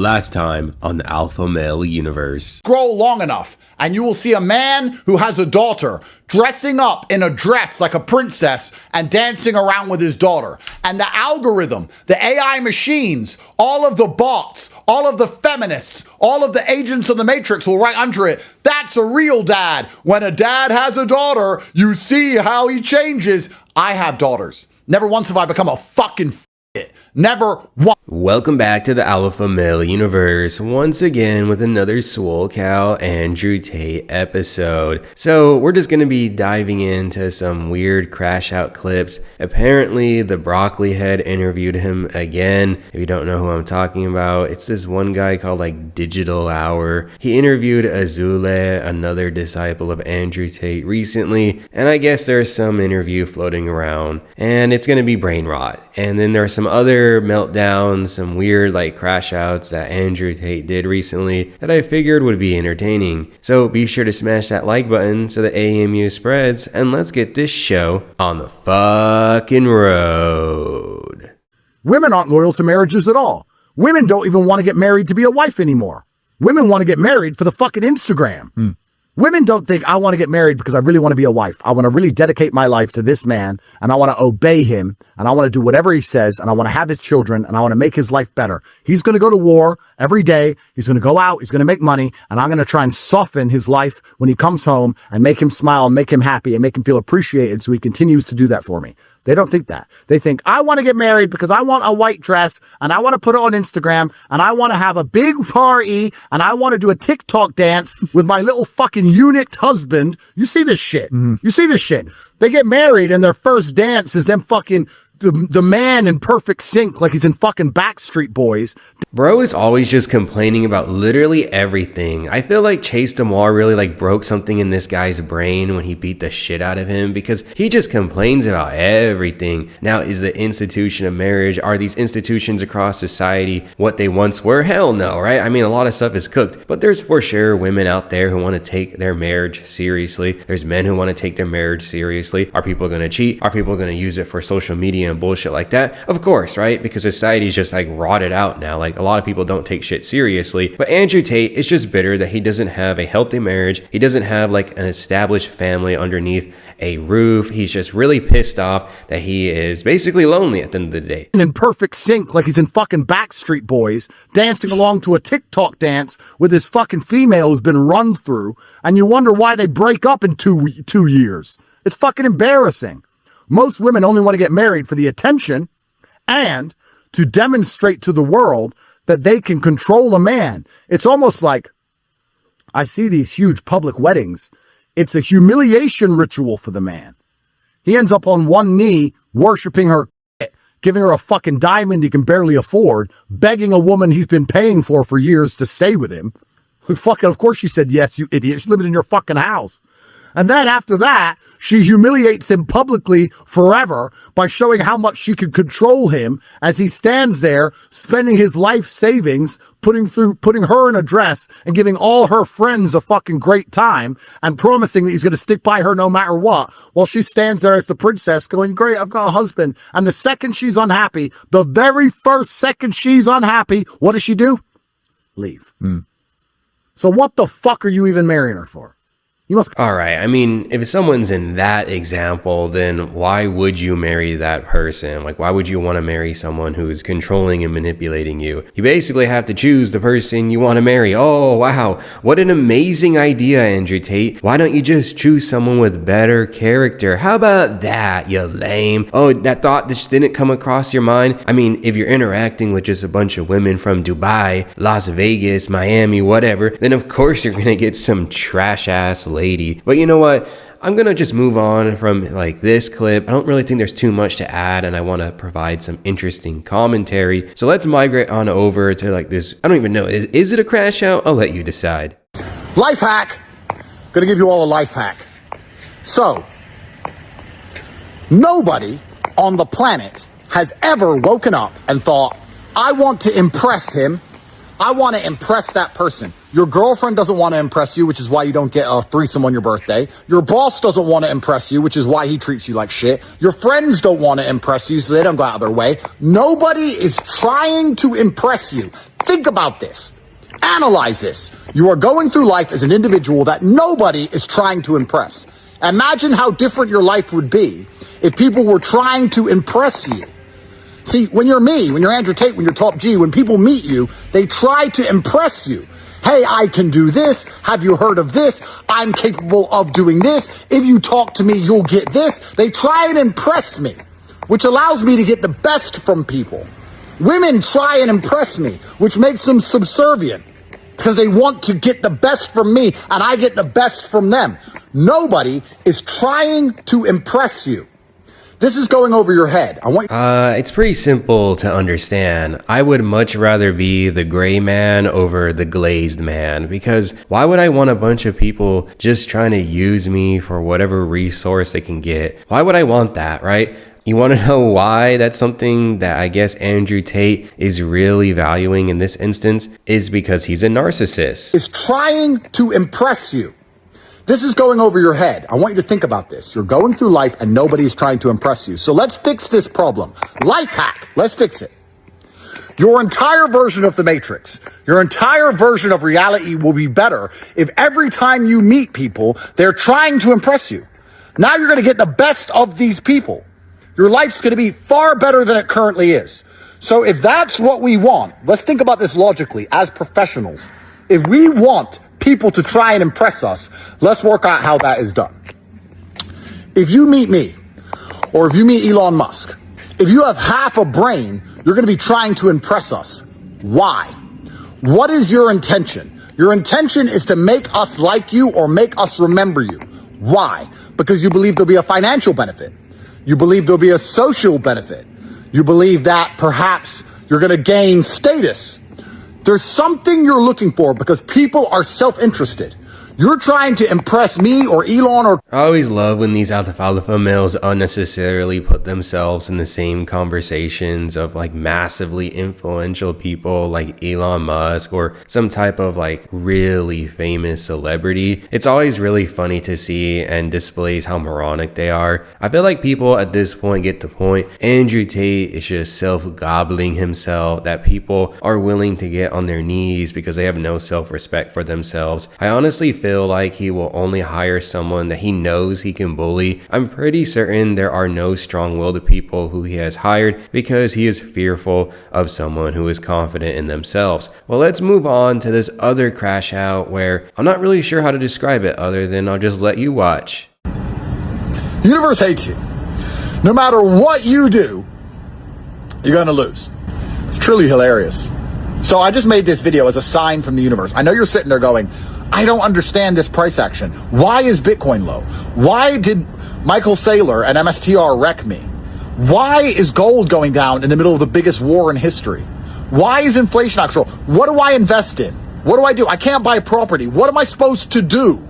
Last time on the Alpha Male Universe. Scroll long enough, and you will see a man who has a daughter dressing up in a dress like a princess and dancing around with his daughter. And the algorithm, the AI machines, all of the bots, all of the feminists, all of the agents of the Matrix will write under it, "That's a real dad." When a dad has a daughter, you see how he changes. I have daughters. Never once have I become a fucking Never once. Welcome back to the Alpha Male Universe, once again with another Swole Cow Andrew Tate episode. So we're just going to be diving into some weird crash out clips. Apparently the Broccoli Head interviewed him again. If you don't know who I'm talking about, it's this one guy called like Digital Hour. He interviewed Azule, another disciple of Andrew Tate, recently, and I guess there's some interview floating around, and it's going to be brain rot. And then there's some other meltdowns, some weird like crash outs that Andrew Tate did recently that I figured would be entertaining. So be sure to smash that like button so the AMU spreads, and let's get this show on the fucking road. Women aren't loyal to marriages at all. Women don't even want to get married to be a wife anymore. Women want to get married for the fucking Instagram. Women don't think, I want to get married because I really want to be a wife. I want to really dedicate my life to this man, and I want to obey him, and I want to do whatever he says, and I want to have his children, and I want to make his life better. He's going to go to war every day. He's going to go out. He's going to make money, and I'm going to try and soften his life when he comes home and make him smile and make him happy and make him feel appreciated so he continues to do that for me. They don't think that. They think, I want to get married because I want a white dress and I want to put it on Instagram and I want to have a big party and I want to do a TikTok dance with my little fucking eunuch husband. You see this shit. You see this shit. They get married and their first dance is them fucking the man in perfect sync like he's in fucking Backstreet Boys. Bro is always just complaining about literally everything. I feel like Chase Damar really like broke something in this guy's brain when he beat the shit out of him, because he just complains about everything. Now, is the institution of marriage, are these institutions across society what they once were? Hell no, right? I mean, a lot of stuff is cooked, but there's for sure women out there who want to take their marriage seriously. There's men who want to take their marriage seriously. Are people going to cheat? Are people going to use it for social media and bullshit like that? Of course, right? Because society's just like rotted out now. Like, a lot of people don't take shit seriously. But Andrew Tate is just bitter that he doesn't have a healthy marriage. He doesn't have like an established family underneath a roof. He's just really pissed off that he is basically lonely at the end of the day. In perfect sync like he's in fucking Backstreet Boys, dancing along to a TikTok dance with his fucking female who's been run through, and you wonder why they break up in two years. It's fucking embarrassing. Most women only want to get married for the attention and to demonstrate to the world that they can control a man. It's almost like, I see these huge public weddings. It's a humiliation ritual for the man. He ends up on one knee, worshiping her, giving her a fucking diamond he can barely afford, begging a woman he's been paying for years to stay with him. Fucking, of course she said yes, you idiot. She's living in your fucking house. And then after that, she humiliates him publicly forever by showing how much she can control him as he stands there spending his life savings, putting her in a dress and giving all her friends a fucking great time and promising that he's going to stick by her no matter what, while she stands there as the princess going, great, I've got a husband. And the second she's unhappy, the very first second she's unhappy, what does she do? Leave. So what the fuck are you even marrying her for? All right. I mean, if someone's in that example, then why would you marry that person? Like, why would you want to marry someone who's controlling and manipulating you? You basically have to choose the person you want to marry. Oh, wow. What an amazing idea, Andrew Tate. Why don't you just choose someone with better character? How about that, you lame? Oh, that thought just didn't come across your mind? I mean, if you're interacting with just a bunch of women from Dubai, Las Vegas, Miami, whatever, then of course you're going to get some trash ass lady. But you know what? I'm going to just move on from like this clip. I don't really think there's too much to add, and I want to provide some interesting commentary. So let's migrate on over to like this. I don't even know. Is it a crash out? I'll let you decide. Life hack. Gonna give you all a life hack. So, nobody on the planet has ever woken up and thought, I want to impress him. I want to impress that person. Your girlfriend doesn't want to impress you, which is why you don't get a threesome on your birthday. Your boss doesn't want to impress you, which is why he treats you like shit. Your friends don't want to impress you, so they don't go out of their way. Nobody is trying to impress you. Think about this. Analyze this. You are going through life as an individual that nobody is trying to impress. Imagine how different your life would be if people were trying to impress you. See, when you're me, when you're Andrew Tate, when you're Top G, when people meet you, they try to impress you. Hey, I can do this. Have you heard of this? I'm capable of doing this. If you talk to me, you'll get this. They try and impress me, which allows me to get the best from people. Women try and impress me, which makes them subservient because they want to get the best from me and I get the best from them. Nobody is trying to impress you. This is going over your head. It's pretty simple to understand. I would much rather be the gray man over the glazed man, because why would I want a bunch of people just trying to use me for whatever resource they can get? Why would I want that, right? You want to know why that's something that I guess Andrew Tate is really valuing in this instance? Is because he's a narcissist. Is trying to impress you. This is going over your head. I want you to think about this. You're going through life and nobody's trying to impress you. So let's fix this problem. Life hack. Let's fix it. Your entire version of the Matrix, your entire version of reality will be better if every time you meet people, they're trying to impress you. Now you're going to get the best of these people. Your life's going to be far better than it currently is. So if that's what we want, let's think about this logically as professionals. If we want people to try and impress us, let's work out how that is done. If you meet me, or if you meet Elon Musk, if you have half a brain, you're going to be trying to impress us. Why? What is your intention? Your intention is to make us like you or make us remember you. Why? Because you believe there'll be a financial benefit. You believe there'll be a social benefit. You believe that perhaps you're going to gain status. There's something you're looking for because people are self-interested. You're trying to impress me or Elon or... I always love when these alpha males unnecessarily put themselves in the same conversations of like massively influential people like Elon Musk or some type of like really famous celebrity. It's always really funny to see and displays how moronic they are. I feel like people at this point get the point. Andrew Tate is just self-gobbling himself, that people are willing to get on their knees because they have no self-respect for themselves. I honestly feel like he will only hire someone that he knows he can bully. I'm pretty certain there are no strong-willed people who he has hired because he is fearful of someone who is confident in themselves. Well, let's move on to this other crash out where I'm not really sure how to describe it other than I'll just let you watch. The universe hates you. No matter what you do, you're going to lose. It's truly hilarious. So I just made this video as a sign from the universe. I know you're sitting there going, I don't understand this price action. Why is Bitcoin low? Why did Michael Saylor and MSTR wreck me? Why is gold going down in the middle of the biggest war in history? Why is inflation out of control? What do I invest in? What do I do? I can't buy property. What am I supposed to do?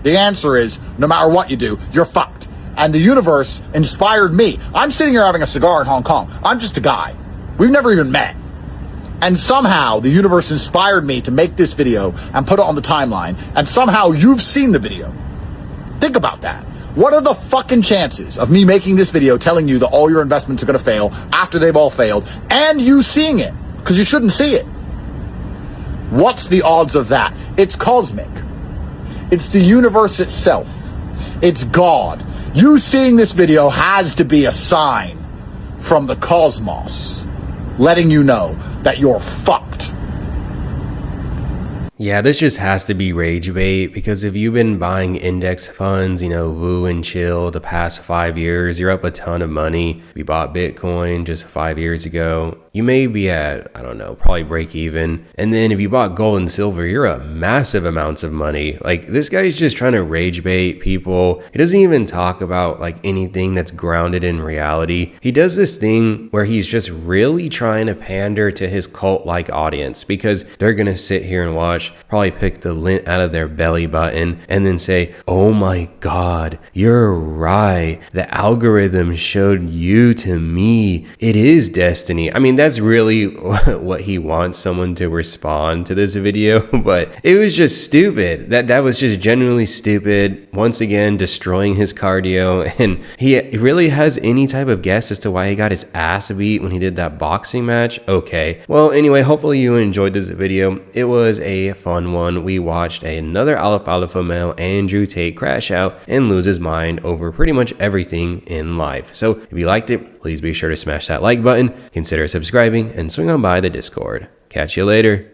The answer is, no matter what you do, you're fucked. And the universe inspired me. I'm sitting here having a cigar in Hong Kong. I'm just a guy. We've never even met. And somehow the universe inspired me to make this video and put it on the timeline. And somehow you've seen the video. Think about that. What are the fucking chances of me making this video telling you that all your investments are going to fail after they've all failed and you seeing it? Because you shouldn't see it. What's the odds of that? It's cosmic. It's the universe itself. It's God. You seeing this video has to be a sign from the cosmos, letting you know that you're fucked. Yeah, this just has to be rage bait, because if you've been buying index funds, Woo and Chill the past 5 years, you're up a ton of money. If you bought Bitcoin just 5 years ago, you may be at, I don't know, probably break even. And then if you bought gold and silver, you're up massive amounts of money. Like, this guy's just trying to rage bait people. He doesn't even talk about like anything that's grounded in reality. He does this thing where he's just really trying to pander to his cult-like audience, because they're gonna sit here and watch watch probably pick the lint out of their belly button and then say, oh my god, you're right, the algorithm showed you to me, it is destiny. I mean, that's really what he wants someone to respond to this video, but it was just stupid. That was just genuinely stupid. Once again, destroying his cardio, and he really has any type of guess as to why he got his ass beat when he did that boxing match? Okay. Well, anyway, hopefully you enjoyed this video. It was a fun one. We watched another alpha male, Andrew Tate, crash out and lose his mind over pretty much everything in life. So if you liked it, please be sure to smash that like button, consider subscribing, and swing on by the Discord. Catch you later.